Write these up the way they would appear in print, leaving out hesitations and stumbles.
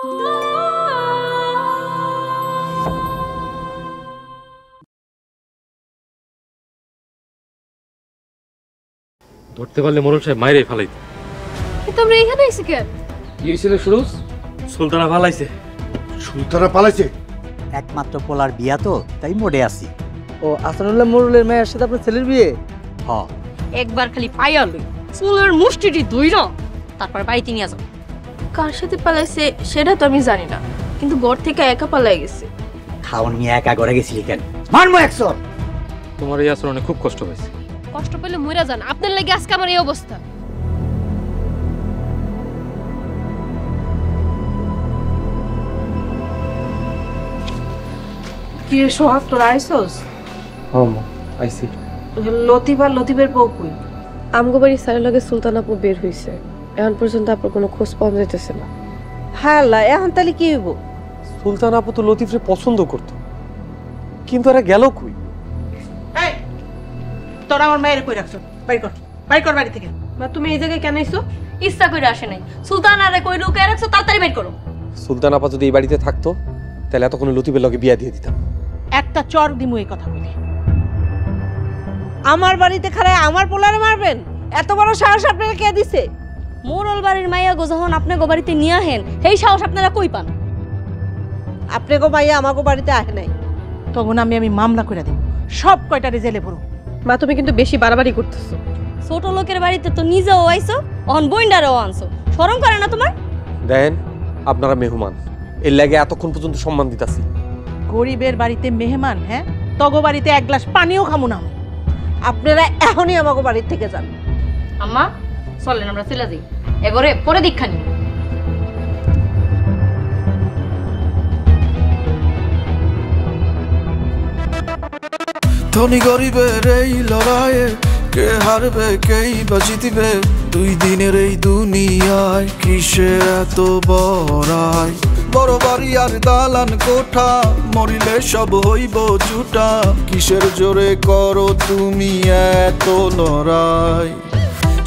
ধরতে পারলে মোরল সাহেব মাইরে ফেলাইতে। তোমরা এখানে এসে কেন? কি হয়েছিল সুরজ? সুলতানা পালাইছে। সুলতানা পালাইছে? একমাত্র পোলার বিয়া তো, তাই মোড়ে আসি। ও আসানুল্লাহ মোরলের মেয়ের সাথে আপনার ছেলের বিয়ে? হ্যাঁ। একবার খালি পাইয়া লই, চুলের মুষ্টিটি ধুইরা তারপর বাড়িতে নিয়ে যাও। কার সাথে পালাইছে সেটা তো আমি জানি না, কিন্তু ঘর থেকে একা পালাই গেছে। খাওয়ান নিয়ে একা ঘরে গেছিলি কেন? মারমো একশো। তোমার এই আচরণে খুব কষ্ট হয়েছে। কষ্ট পেলে মইরা যান, আপনার লাগি আজকে আমার এই অবস্থা। কি রে সোহাগ, তোর আইসোস? হ্যাঁ মা, আইছি। লতিফ আর লতিফের বউ কই? আমগো বাড়ি সারের লগে সুলতান আপু বের হইছে, এখন পর্যন্ত আপনার কোনো খোঁজ পাওয়া যাইতেছে না। হ্যাঁ আল্লাহ, এখন তাহলে কি হইব? সুলতান আপু তো লতিফরে পছন্দ করতো, কিন্তু এরা গেল কই? এই তোরা আমার মায়ের কই রাখছ? বাড়ি কর, বাড়ি কর বাড়ি থেকে। মা তুমি এই জায়গায় কেন আইছো? ইচ্ছা করে আসে নাই, সুলতান আরে কই লুকায় রাখছো, তাড়াতাড়ি বের করো। সুলতান আপা যদি এই বাড়িতে থাকতো তাহলে এতক্ষণ লতিফের লগে বিয়া দিয়ে দিতাম। একটা চর দিমু এই কথা বলি। আমার বাড়িতে খারায় আমার পোলারে মারবেন? এত বড় সাহস আপনাকে কে দিছে? মোরল বাড়ির মাইয়া গো যখন আপনি গো বাড়িতে নিয়ে আহেন, সেই সাহস আপনারা কই পান? আপনি গো মাইয়া আমাকে বাড়িতে আহে নাই, তখন আমি মামলা করে দেব, সব কয়টারে জেলে ভরো। মা তুমি কিন্তু বেশি বাড়াবাড়ি করতেছো। ছোট লোকের বাড়িতে তো নিজেও আইছো, অন বইন্ডারও আনছো, শরম করে না তোমার? দেন আপনারা মেহমান, এর লাগে এতক্ষণ পর্যন্ত সম্মান দিতাছি। গরিবের বাড়িতে মেহমান? হ্যাঁ, তগো বাড়িতে এক গ্লাস পানিও খামু না। আপনারা এখনই আমাকে বাড়ির থেকে যান। আম্মা চলেন আমরা চলে যাই, এবারে পরে দীক্ষা নিই। ধনী গরিবের এই লড়াইয়ে কে হারবে কেই বা জিতবে, দুই দিনের এই দুনিয়ায় কিসের এত বড়াই? বড় বাড়ি আর দালান কোঠা, মরিলে সব হইব জুটা, কিসের জোরে করো তুমি এত লড়াই?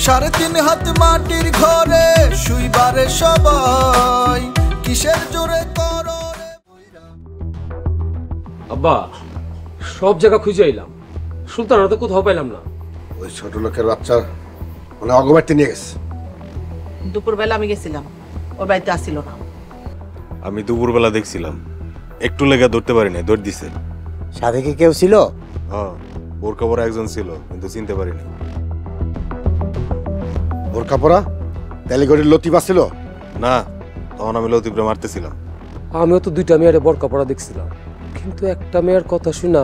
3.5 হাত মাটির ঘরে শুইবারে সবাই, কিসের জোরে করো? আব্বা সব জায়গা খুঁজে আইলাম, সুলতানা তো কোথাও পাইলাম না। ওই ছোট লোকের বাচ্চা মানে অগবাড়িতে নিয়ে গেছে। দুপুরবেলা আমি গেছিলাম, ওর বাড়িতে আসছিল না। আমি দুপুরবেলা দেখছিলাম, একটু লেগে ধরতে পারি না, দৌড় দিছে। সাথে কি কেউ ছিল? হ্যাঁ, বোরকা পরা একজন ছিল, কিন্তু চিনতে পারিনি। বোরকা পরা? তাহলে গরিব লতিফ ছিল না, তখন আমি লতিফরে মারতেছিলাম। আমিও তো দুইটা মেয়ের বরকা পড়া দেখছিলাম, কিন্তু একটা মেয়ের কথা শুনা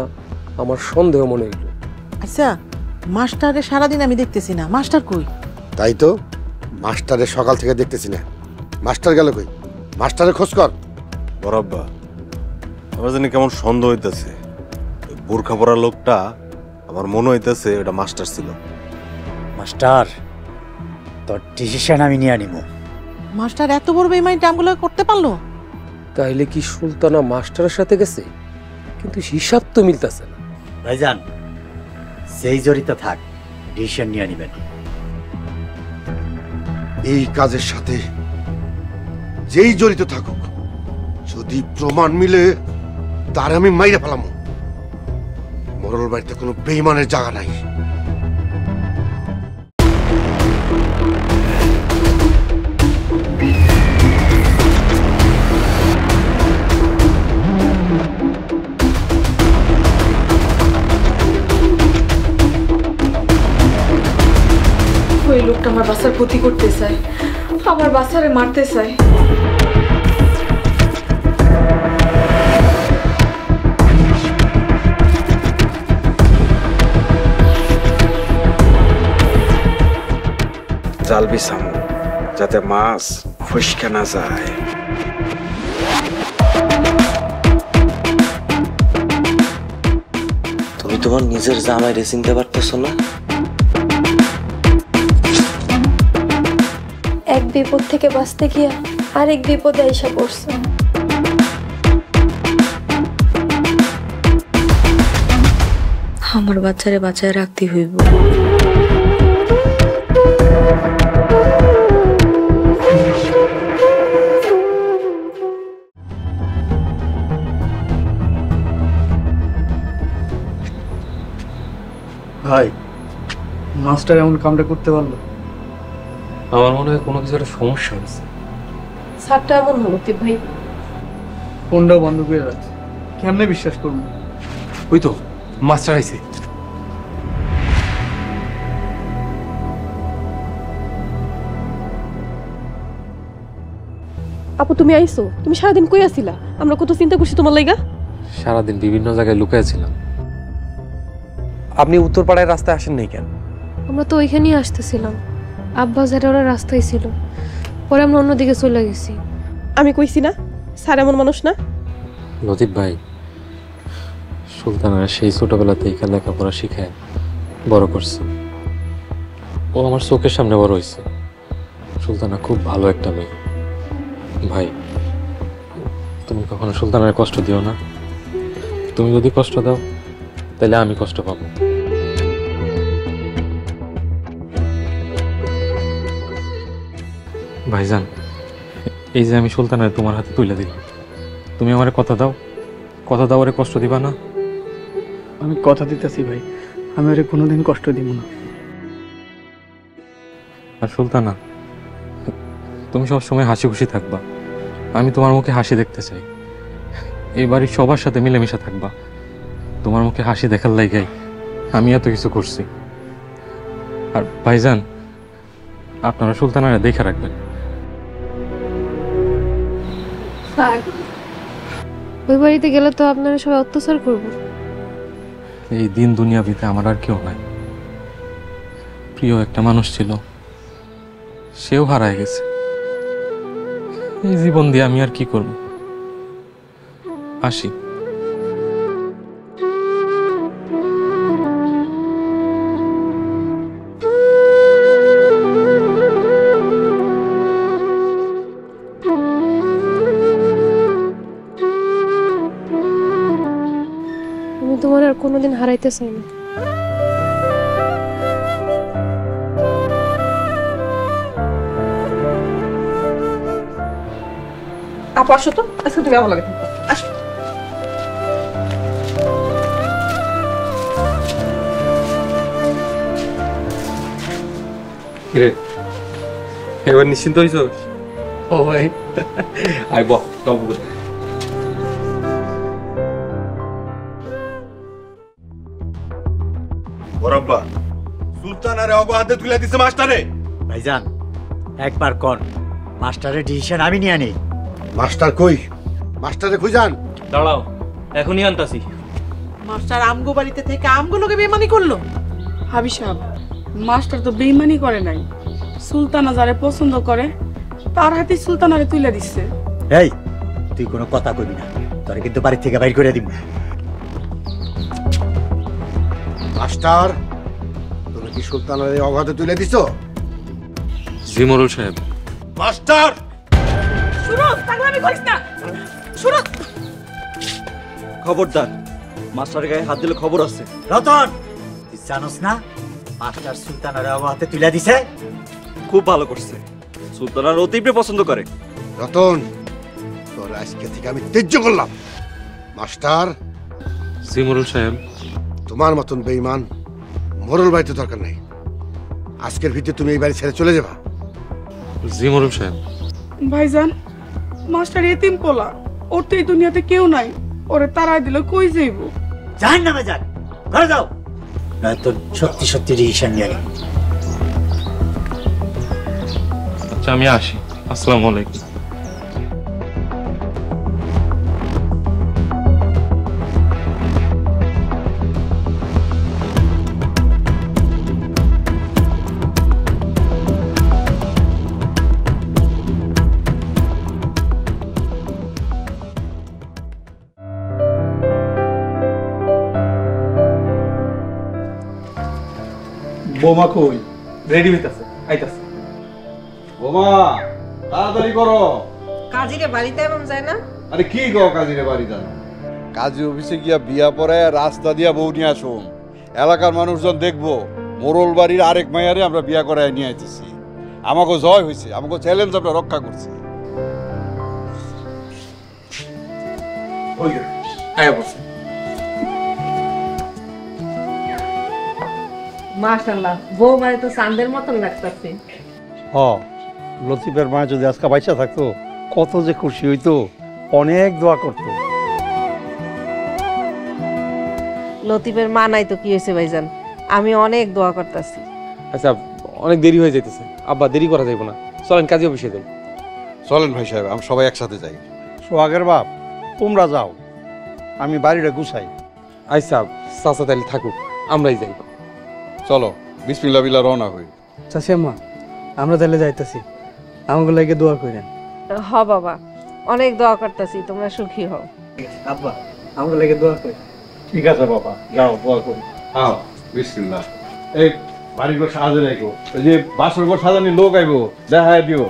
আমার সন্দেহ মনে হইল। আচ্ছা, মাস্টারে সারাদিন আমি দেখতেছি না, মাস্টার কই? তাই তো, মাস্টারের সকাল থেকে দেখতেছি না। মাস্টার গেল কই? মাস্টারের খোঁজ কর। বরাব্বা, আমার জানি কেমন সন্দেহ হইতেছে। বোরকা পরা লোকটা আমার মনে হইতেছে ওটা মাস্টার ছিল। মাস্টার, তোর ডিসিশন আমি নিয়ে নিব। মাস্টার এত বড় বেইমানিটা আমগুলো করতে পারলো? তাইলে কি সুলতানা মাস্টারের সাথে গেছে? কিন্তু হিসাব তো মিলতেছে না। ভাইজান, যেই জড়িত থাক, ডিসিশন নিয়ে নিবেন। এই কাজের সাথে যেই জড়িত থাকুক, যদি প্রমাণ মিলে তার আমি মাইরে ফেলাম। মোরল বাড়িতে কোনো বেইমানের জায়গা নাই। ওই লোকটা আমার বাসার ক্ষতি করতে চায়, আমার বাসারে মারতে চায়। জাল বিছামু যাতে মাছ ফসকে না যায়। তুমি তোমার নিজের জামাইরে চিনতে পারতেছো না? এক বিপদ থেকে বাঁচতে গিয়া আরেক বিপদে আইসা পড়ছে। আমার বাচ্চারে বাঁচায় রাখতে হইব। ভাই মাস্টার এমন কামটা করতে পারলো? আমার মনে হয় কোনো কিছু একটা সমস্যা হয়েছে। স্যারটা এমন হলো লতিফ ভাই। ফোনটাও বন্ধ করে রাখছে, কেমনে বিশ্বাস করবো? ওই তো মাস্টার আইছে। আপু তুমি আইছো? তুমি সারাদিন কই আছিলা? আমরা কত চিন্তা করছি তোমার লাইগা। সারাদিন বিভিন্ন জায়গায় লুকাইছিলাম। আপনি উত্তরপাড়ায় রাস্তায় আসেন নাই কেন? আমরা তো ওইখানেই আসতেছিলাম, আব্বা যারা ওরা রাস্তায় ছিল, পরে আমরা অন্যদিকে চলে গেছি। আমি কইছি না স্যার এমন মানুষ না। লতিফ ভাই, সুলতানা সেই ছোটবেলাতে এখানে লেখাপড়া শিখায় বড় করছে। ও আমার চোখের সামনে বড় হয়েছে। সুলতানা খুব ভালো একটা মেয়ে। ভাই, তুমি কখনো সুলতানার কষ্ট দিও না। তুমি যদি কষ্ট দাও তাহলে আমি কষ্ট পাবো। ভাইজান, এই যে আমি সুলতানার তোমার হাতে তুলে দিলাম, তুমি আমার কথা দাও, কথা দাও, ওরে কষ্ট দিবা না? আমি কথা দিতেছি ভাই, আমি ওরে কোনোদিন কষ্ট দিব না। আর সুলতানা, তুমি সবসময় হাসি খুশি থাকবা। আমি তোমার মুখে হাসি দেখতে চাই। এই বাড়ির সবার সাথে মিলেমিশে থাকবা। তোমার মুখে হাসি দেখার লাগাই আমি এত কিছু করছি। আর ভাইজান, আপনারা সুলতানারা দেখে রাখবেন। ওই বাড়িতে গেলে তো আপনারা সবাই অত্যাচার করব। এই দিন দুনিয়াতে আমার আর কেউ নাই। প্রিয় একটা মানুষ ছিল, সেও হারায় গেছে। এই জীবন দিয়ে আমি আর কি করব? আসি। আমি তোমার আর কোনোদিন হারাইতে চাই না। আপু আসো তো, আজকে তুমি আমার লাগে থাকো। আসো। এবার নিশ্চিন্ত হইছ? ও ভাই, আইব গল্প করে। বরাব্বা সুলতানারে অবাধে তুলে দিছে মাস্টারে। ভাইজান একবার কোন মাস্টারের ডিসিশন আমি নিয়ে আনি। মাস্টার কই? মাস্টারে খুঁজান। দাঁড়াও, এখনই আনতাছি। মাস্টার আমগো বাড়িতে থেকে আমগুলোকে বেমানি করলো? হাবি সাহেব, মাস্টার তো বেইমানি করে নাই, সুলতানা যারে পছন্দ করে তার হাতে সুলতানারে তুলে দিচ্ছে। এই তুই কোনো কথা কইবি না, তোরে কিন্তু বাড়ি থেকে বাইর করে দিব। মাস্টার, তুমি কি সুলতানারে অবাধে তুলে দিছো? জি মোরল সাহেব। মাস্টার, সুরজ, পাগলামি করিস না। সুরজ, খবরদার, মাস্টারের গায়ে হাত দিলে খবর আছে। রতন, তুই জানোস না মাস্টার সুলতানার হাতে তুলে দিছে? খুব ভালো করছে, সুলতানার অতীবরে পছন্দ করে। রতন, তোর আজকে থেকে আমি ত্যায্য করলাম। মাস্টার। জি মোরল সাহেব। তোমার মতন বেঈমান মোরল বাড়িতে দরকার নাই। আজকের ভিতরে তুমি এই বাড়ি ছেড়ে চলে যাবা। জি মোরল সাহেব। ভাইজান, মাস্টার এতিম পোলা, ওর তো এই দুনিয়াতে কেউ নাই, ওরে তাড়াই দিলে কই যাইব? জাহান্নামে যান, ঘরে যাও, নয়তো সত্যি সত্যি ডিসিশন নিয়ে নিন। আচ্ছা, আমি আসি। আসসালামু আলাইকুম। বোমা কই? রেডি হইতাছে, আইতাছে। বোমা তাড়াতাড়ি করো। কাজীরে বাড়িতে এমন যায় না? আরে কি গো কাজীরে বাড়ি যান? কাজী অফিসে গিয়া বিয়া পরে রাস্তা দিয়া বউ নিয়ে আসুন। এলাকার মানুষজন দেখবো মোরল বাড়ির আরেক মাইয়ারে আমরা বিয়া করায় নিয়ে আইতেছি। আমাকে জয় হয়েছে, আমাকে চ্যালেঞ্জ আমরা রক্ষা করছি। মাশাআল্লাহ, বউ মানে তো চাঁদের মতন লাগতেছে। লতিফের মা যদি আজকে বাইচা থাকতো কত যে খুশি হইতো, অনেক দোয়া করতো। লতিফের মা নাই তো কি হয়েছে ভাইজান, আমি অনেক দোয়া করতেছি। আচ্ছা অনেক দেরি হয়ে যাইতেছে, আব্বা দেরি করা যাইব না, চলেন কাজে অফিসে যাই। চলেন ভাই সাহেব, আমরা সবাই একসাথে যাই। সোহাগের বাপ, তোমরা যাও, আমি বাড়িটা গুছাই। আচ্ছা চাচা তাহলে থাকুক, আমরাই যাই। চলো বিসমিল্লাহ বিল্লাহ রওনা হই। চাচি আম্মা, আমরা তাহলে যাইতেছি, আমাকে লাগে দোয়া করেন। হ বাবা, অনেক দোয়া করতেছি, তোমরা সুখী হও। আব্বা, আমাকে লাগে দোয়া করেন। ঠিক আছে বাবা, যাও দোয়া করি। হ্যাঁ বিসমিল্লাহ। এই বাড়িঘর সাজাতে রাখো, ওই যে বাসর ঘর সাজানি লোক আইবো, দেখা দিও।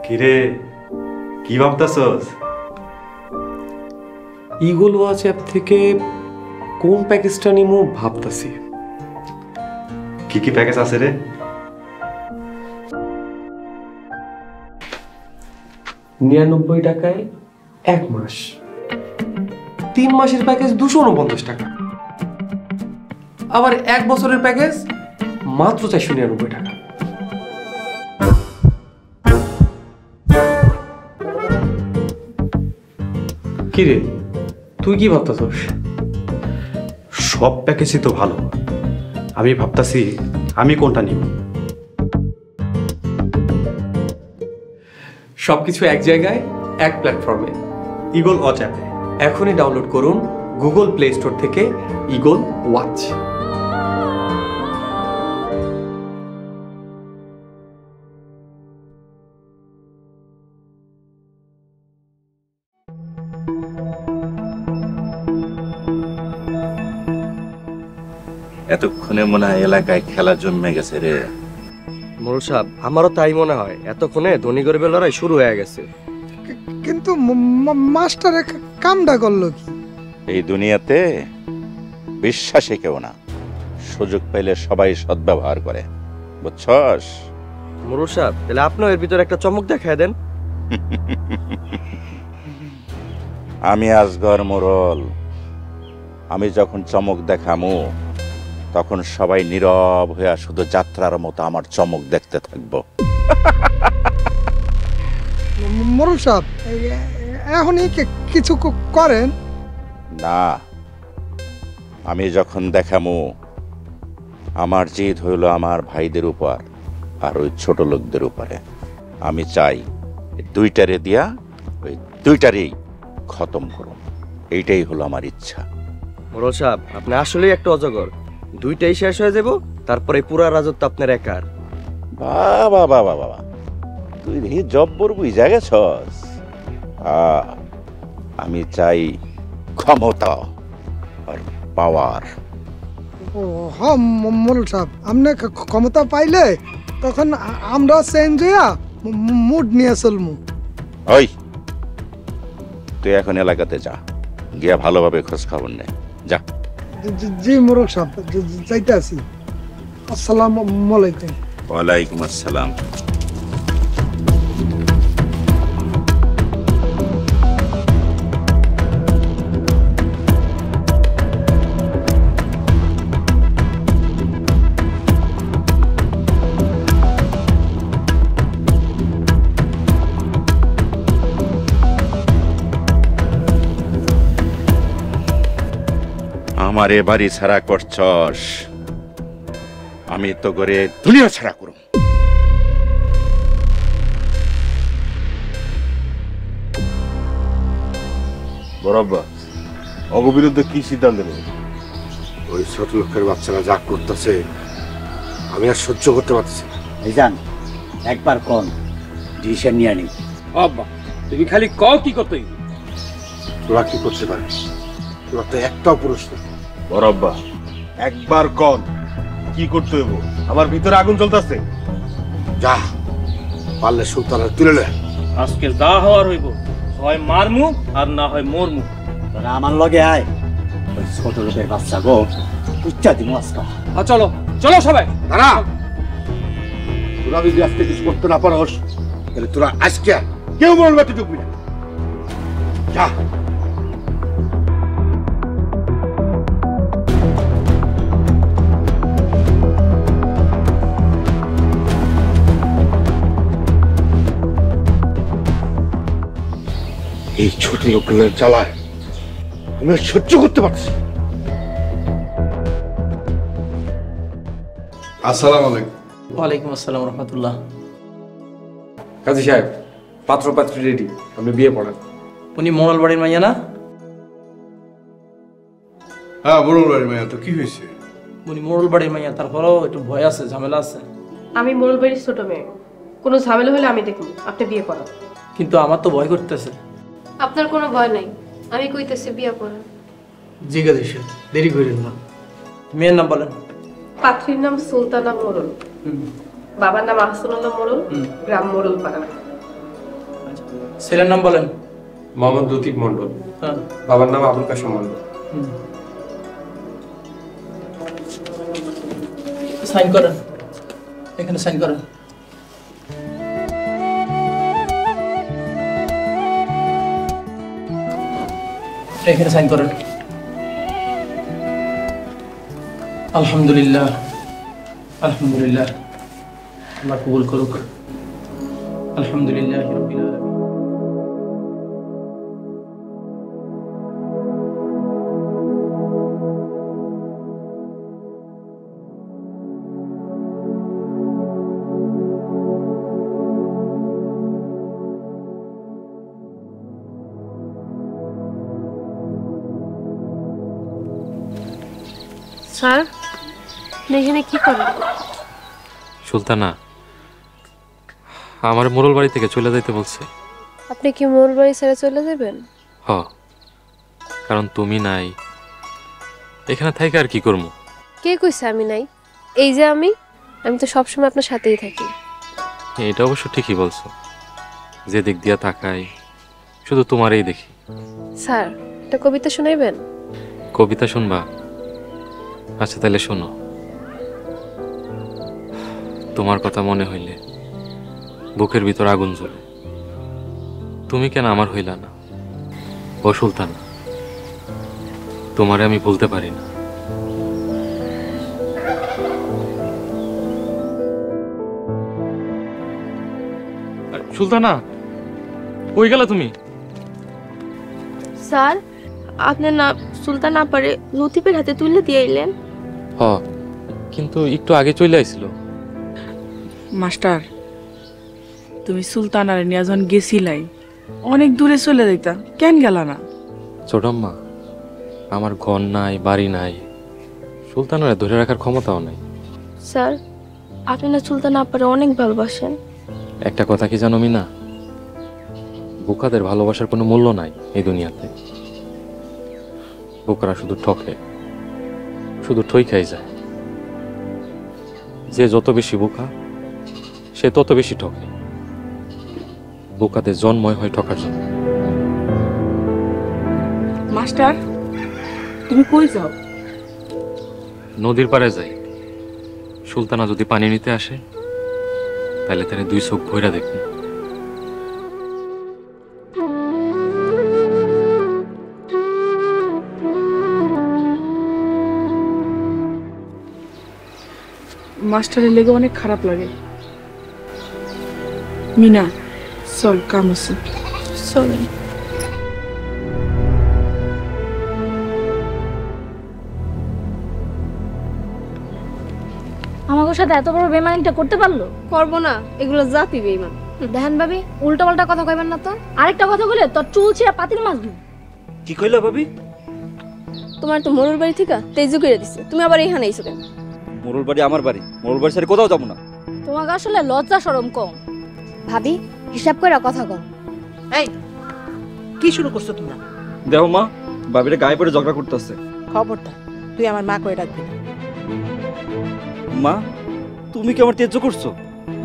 কিরে, কি ভাবতাছস? ইগল ওয়াচ অ্যাপ থেকে কোন প্যাকেজটা নিমু ভাবতাছি। কি কি প্যাকেজ আছে রে? 99 টাকায় 1 মাস, 3 মাসের প্যাকেজ 249 টাকা, আবার 1 বছরের প্যাকেজ মাত্র 499 টাকা। কিরে তুই কি ভাবতাছস? সব প্যাকেজই তো ভালো, আমি ভাবতাছি আমি কোনটা নিব। সবকিছু এক জায়গায়, এক প্ল্যাটফর্মে, ইগল ওয়াচ অ্যাপে। এখনই ডাউনলোড করুন গুগল প্লে স্টোর থেকে ইগল ওয়াচ। এতক্ষণে মনে হয় এলাকায় খেলা জমে গেছে রে। মোড়ল সাহেব, আমারও তাই মনে হয়, এতক্ষণে ধনী গরিবের লড়াই শুরু হয়ে গেছে। কিন্তু মাস্টারে কামটা করলো কি? এই দুনিয়াতে বিশ্বাসে কেউ না, সুযোগ পেলে সবাই সদ্ব্যবহার করে, বুঝছস? মোড়ল সাহেব, তাহলে আপনিও এর ভিতরে একটা চমক দেখায় দেন। আমি আজগর মোড়ল, আমি যখন চমক দেখামু তখন সবাই নীরব হয়ে শুধু যাত্রার মতো আমার চমক দেখতে থাকবো। মোড়ল সাহেব, এখনই কিছু করেন না, আমি যখন দেখামু আমার জিদ হইল আমার ভাইদের উপর আর ওই ছোট লোকদের উপরে। আমি চাই দুইটারে দিয়া ওই দুইটারেই খতম করুন, এইটাই হলো আমার ইচ্ছা। মোড়ল সাহেব, আপনি আসলেই একটা অজগর, দুইটাই শেষ হয়ে যাব, তারপরে পুরা রাজত্ব আপনার একার। বাবা বাবা বাবা, তুই দেখি জব্বর বুঝা গেছস। আমি চাই ক্ষমতা আর পাওয়ার। হ মোড়ল সাহেব, আপনি ক্ষমতা পাইলে তখন আমরা চেঞ্জ হইয়া মুড নিয়ে চলমু। ওই তুই এখন এলাকাতে যা, গিয়া ভালোভাবে খোঁজ খবর নে, যা। জি মোড়ল সাহেব, যাইতে আছি। আসসালামু আলাইকুম। ওয়ালাইকুম আসসালাম। আমার এ বাড়ি ছাড়া করছস, আমি তো করে দুনিয়া ছাড়া করব। বরাব্বা, অগ বিরুদ্ধে কি সিদ্ধান্ত নেব? ওই ছোট লোকের বাচ্চারা যা করতেছে আমি আর সহ্য করতে পারছি না। ভাইজান, একবার কোন ডিসিশন নিয়ে নি। আব্বা তুমি খালি কও কি করতে। তোরা কি করতে পারিস? তোরা তো একটাও পুরুষ না। বরাব্বা, একবার কন কি করতে হইব? আমার ভিতরে আগুন জ্বলতেছে। যা পারলে সুলতানের তুলে নে। আজকে যা হওয়ার হইব, হয় মারমু আর না হয় মরমু। তোরা আমার লগে আয়, ওই ছোট লোকের বাচ্চা গো উচ্চা দিন আজকা। চলো চলো সবাই। দাঁড়া, তোরা যদি আজকে কিছু করতে না পারোস তাহলে তোরা আজকে কেউ মোড়ল বাড়িতে ঢুকবি না। যা। এই ছোট লোকগুলোর জ্বালায় আমি আর সহ্য করতে পারছি। আসসালামু আলাইকুম। ওয়ালাইকুম আসসালাম রহমতুল্লাহ। কাজী সাহেব, পাত্র পাত্রী রেডি, আপনি বিয়ে পড়ান। উনি মোড়ল বাড়ির মাইয়া না? হ্যাঁ মোড়ল বাড়ির মাইয়া। তো কি হয়েছে? উনি মোড়ল বাড়ির মাইয়া, তারপরেও একটু ভয় আছে, ঝামেলা আছে। আমি মোড়ল বাড়ির ছোট মেয়ে, কোনো ঝামেলা হলে আমি দেখব, আপনি বিয়ে করান। কিন্তু আমার তো ভয় করতেছে। আপনার কোনো ভয় নাই, আমি কইতেছি বিয়ে করান। জিজ্ঞাসা দিছে, দেরি করেন না। মেয়ের নাম বলেন। পাত্রীর নাম সুলতানা মোড়ল, বাবার নাম আহসানুল্লাহ মোড়ল, গ্রাম মোড়ল পাড়া। ছেলের নাম বলেন। মোহাম্মদ লতিফ মন্ডল, বাবার নাম আবুল কাসেম মন্ডল। সাইন করেন, এখানে সাইন করেন। এখানে সাইন করেন। আলহামদুলিল্লাহ, আলহামদুলিল্লাহ, আল্লাহ কবুল করুক। আলহামদুলিল্লাহ রাব্বিল আলামিন। স্যার, এখানে কি করেন? সুলতানা আমার মোড়ল বাড়ি থেকে চলে যাইতে বলছে। আপনি কি মোড়ল বাড়ি ছেড়ে চলে যাবেন? হ, কারণ তুমি নাই, এখানে থাইকে আর কি করবো? কে কইছে আমি নাই? এই যে আমি তো সবসময় আপনার সাথেই থাকি। এটা অবশ্য ঠিকই বলছো, যে দিক দিয়া তাকাই শুধু তোমারই দেখি। স্যার, একটা কবিতা শোনাইবেন? কবিতা শুনবা? আচ্ছা তাহলে শোনো। তোমার কথা মনে হইলে বুকের ভিতর আগুন জ্বলে, তুমি কেন আমার হইলা না? ও সুলতান, তোমারে আমি বলতে পারি না। সুলতানা, কই গেলা তুমি? স্যার, আপনার না সুলতান আপারে লতিফের হাতে তুলে দিয়ে এলেন। হ, কিন্তু একটু আগে চলে আইছিল। মাস্টার, তুমি সুলতানারে নিয়ে যখন গেছিলাই অনেক দূরে চলে যাইতা, কেন গেলা না? ছোটম্মা, আমার ঘর নাই, বাড়ি নাই, সুলতানারে ধরে রাখার ক্ষমতাও নাই। স্যার, আপনি না সুলতান আপারে অনেক ভালোবাসেন। একটা কথা কি জানো মিনা, বোকাদের ভালোবাসার কোনো মূল্য নাই এই দুনিয়াতে। বোকারা শুধু ঠকে, শুধু ঠই খাই যায়। যে যত বেশি বোকা সে তত বেশি ঠকে। বোকাদের জন্মই হয় ঠকার জন্য। মাস্টার, তুমি কই যাও? নদীর পাড়ে যাই। সুলতানা যদি পানি নিতে আসে তাহলে তারে দুই চোখ ভইরা দেখব। মাস্টারের লেগে অনেক খারাপ লাগে। মিনা, চল, কাম আছে, চলেন। আমাদের সাথে এত বড় বেমানিটা করতে পারলো? করবো না, এগুলো জাতি বেঈমান। দেখেন ভাবি, উল্টো পাল্টা কথা কইবেন না তো। আরেকটা কথা বলে তোর চুল ছিঁড়া পাতিল মাছ দিব। কি কইলা ভাবি? তোমার তো মোড়ল বাড়ি থেকে তেজু করে দিছে, তুমি আবার এখানে আইছো কেন? মোড়ল বাড়ি আমার বাড়ি, মোড়ল বাড়ি ছেড়ে কোথাও যাবো না। তোমাকে আসলে লজ্জা শরম কম। ভাবি, হিসাব করে কথা কম। এই কি শুরু করছো তোমরা? দেখো মা, ভাবিরে গায়ে পড়ে ঝগড়া করতেছে। খবরদার, তুই আমার মা কয়ে ডাকবি না। মা, তুমি কি আমার তেজ্য করছো?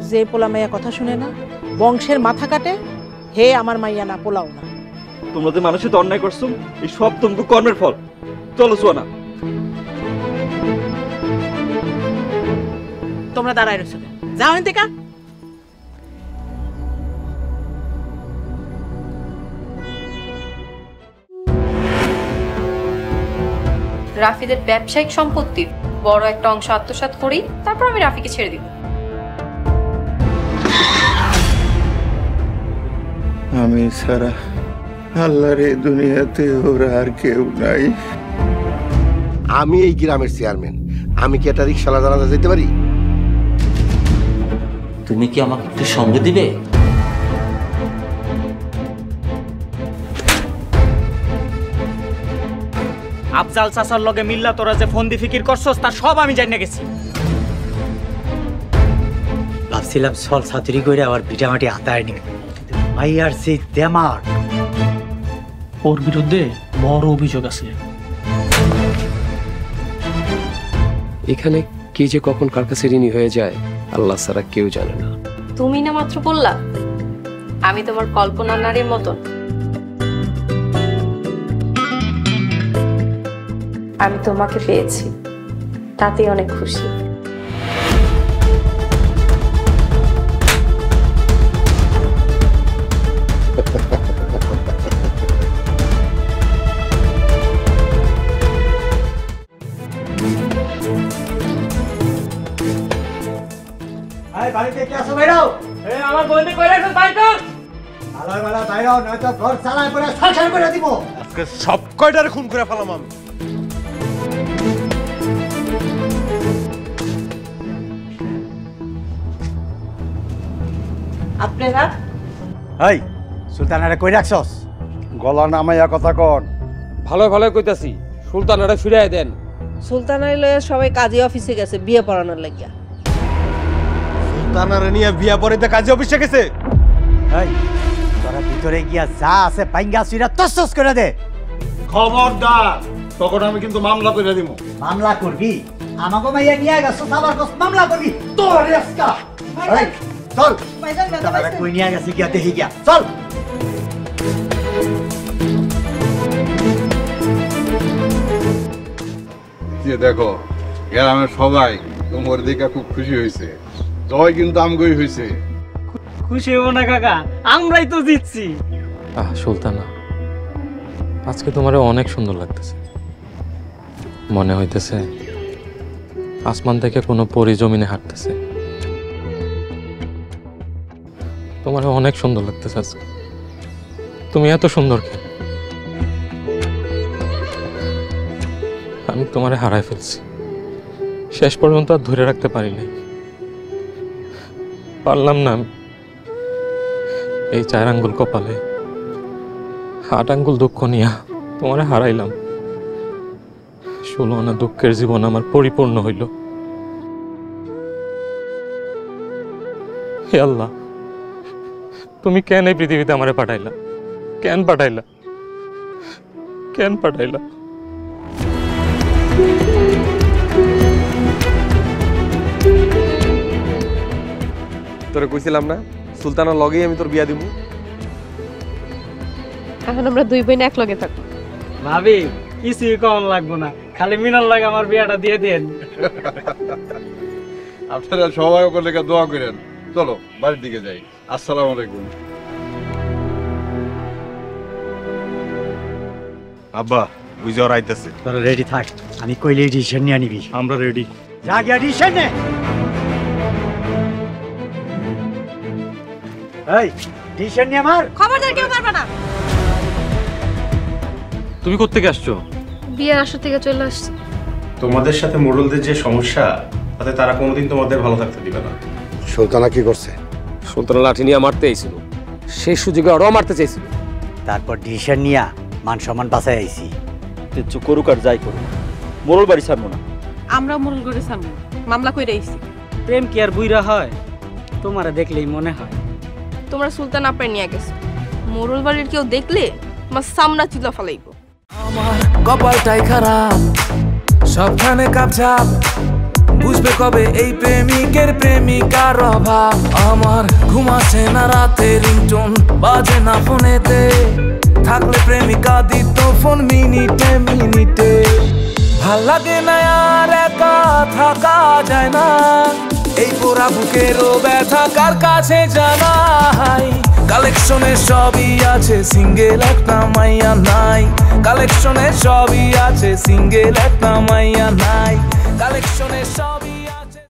যে পোলা মাইয়া কথা শুনে না, বংশের মাথা কাটে, হে আমার মাইয়া না, পোলাও না। তোমরা যে মানুষের তো অন্যায় করছো, এই সব তোমাকে কর্মের ফল। চলো সোনা। তোমরা দাঁড়ায় রয়েছো, যাও এন থেকে। রাফিদের ব্যবসায়িক সম্পত্তির বড় একটা অংশ আত্মসাৎ করি, তারপর আমি রাফিকে ছেড়ে দিব। আমি ছাড়া আল্লাহর এই দুনিয়াতে ওরা আর কেউ নাই। আমি এই গ্রামের চেয়ারম্যান, আমি কি একটা রিক্সাওয়ালা জানাজা যেতে পারি? তুমি কি আমাকে একটু সঙ্গ দিবে? আফজাল চাচার লগে মিল্লা তোরা যে ফোন দি ফিকির করছস তার সব আমি জানিয়ে গেছি। ভাবছিলাম সল ছাতুরি করে আবার ভিটামাটি আতায় নিব, ভাইয়ার সেই দেমার। ওর বিরুদ্ধে বড় অভিযোগ আছে। এখানে কে যে কখন কার কাছে ঋণী হয়ে যায় আল্লাহ ছাড়া কেউ জানে না। তুমি না মাত্র বললা আমি তোমার কল্পনা নারীর মতন। আমি তোমাকে পেয়েছি, তাতেই অনেক খুশি। বাড়িতে কে আছো? বাইরাও। আমার বন্ধু কই রাখছ? বাইর কর। ভালো ভালো বাইরাও, নয়তো ঘর চালায় পরে সালসাল করে দিব। আজকে সব কয়টারে খুন করে ফেলাম আমি। আপনারা এই সুলতানারে কই রাখছস? গলা নামাইয়া কথা কন। ভালো ভালো কইতাছি, সুলতানারে ফিরাই দেন। সুলতানার লয়ে সবাই কাজী অফিসে গেছে বিয়ে পড়ানোর লাগিয়া। সুলতানারে নিয়ে বিয়া পড়াইতে কাজী অফিসে গেছে? এই তোরা ভিতরে গিয়া যা আছে পাইঙ্গা সুইরা তসতস করে দে। খবরদার, তখন আমি কিন্তু মামলা করে দিব। মামলা করবি? আমাকে মাইয়া নিয়ে গেছস, আবার কস মামলা করবি? তোর রেস্কা। এই চল, তোরা কই নিয়ে গেছিস গিয়া দেখি গিয়া, চল। দেখো গ্রামের সবাই তোমার দেখে খুব খুশি হয়েছে। জয় কিন্তু আমগই হয়েছে। খুশি হবো না কাকা, আমরাই তো জিতছি। সুলতানা, আজকে তোমারে অনেক সুন্দর লাগতেছে। মনে হইতেছে আসমান থেকে কোনো পরি জমিনে হাঁটতেছে। তোমারে অনেক সুন্দর লাগতেছে আজকে। তুমি এত সুন্দর কেন? আমি তোমারে হারাই ফেলছি, শেষ পর্যন্ত আর ধরে রাখতে পারি নাই। পারলাম না আমি। এই 4 আঙ্গুল কপালে 8 আঙ্গুল দুঃখ নিয়া তোমারে হারাইলাম। 16 আনা দুঃখের জীবন আমার পরিপূর্ণ হইল। হে আল্লাহ, তুমি কেন এই পৃথিবীতে আমারে পাঠাইলা? কেন পাঠাইলা? কেন পাঠাইলা? তোরে কইছিলাম না সুলতানার লগেই আমি তোর বিয়া দিব। এখন আমরা 2 বোন এক লগে থাকবো। ভাবি কিছুই কম লাগবো না, খালি মিনার লাগে আমার বিয়াটা দিয়ে দেন। আপনারা সবাই ওকে লেগে দোয়া করেন। চলো বাড়ির দিকে যাই। আসসালামু আলাইকুম। আব্বা বুঝে ওর আইতেছে। তোরা রেডি থাক, আমি কইলে ডিসিশন নিয়ে নিবি। আমরা রেডি। যা গিয়া ডিসিশন নে। এই ডিসিশন নিয়ে আমার খবরদার কেউ পারবে না। তুমি কোত্থেকে আসছো? বিয়ের আসর থেকে চলে আসছি। তোমাদের সাথে মোড়লদের যে সমস্যা, তাতে তারা কোনোদিন তোমাদের ভালো থাকতে দিবে না। সুলতানা কি করছে? সুলতানা লাঠি নিয়ে মারতে আইছিল, সেই সুযোগে ওরাও মারতে চাইছিল। তারপর ডিসিশন নিয়া মান সম্মান বাঁচাই আইছি। কিচ্ছু করুক আর যাই করুক, মোড়ল বাড়ি ছাড়বো না। আমরা মোড়ল করে সামনে মামলা কইরা আইছি। প্রেম কি আর বুইরা হয়? তোমারে দেখলেই মনে হয়। তোমরা সুলতান আপায় নিয়ে গেছো, মোরল বাড়ির কেউ দেখলে তোমার সামনা চিল্লা ফেলাইবো। আমার কপালটাই খারাপ, সবখানে কাপঝাপ, বুঝবে কবে এই প্রেমিকের প্রেমিকার অভাব। আমার ঘুমাচ্ছে না রাতে, রিংটোন বাজে না ফোনেতে, থাকলে প্রেমিকা দিত ফোন মিনিটে মিনিটে। ভাল লাগে না আর একা থাকা যায় না, এই পোড়া বুকেরও ব্যথা কার কাছে জানাই কালেকশনে সবই আছে সিঙ্গেল একটা মাইয়া নাই কালেকশনে সবই আছে সিঙ্গেল একটা মাইয়া নাই কালেকশনে সবই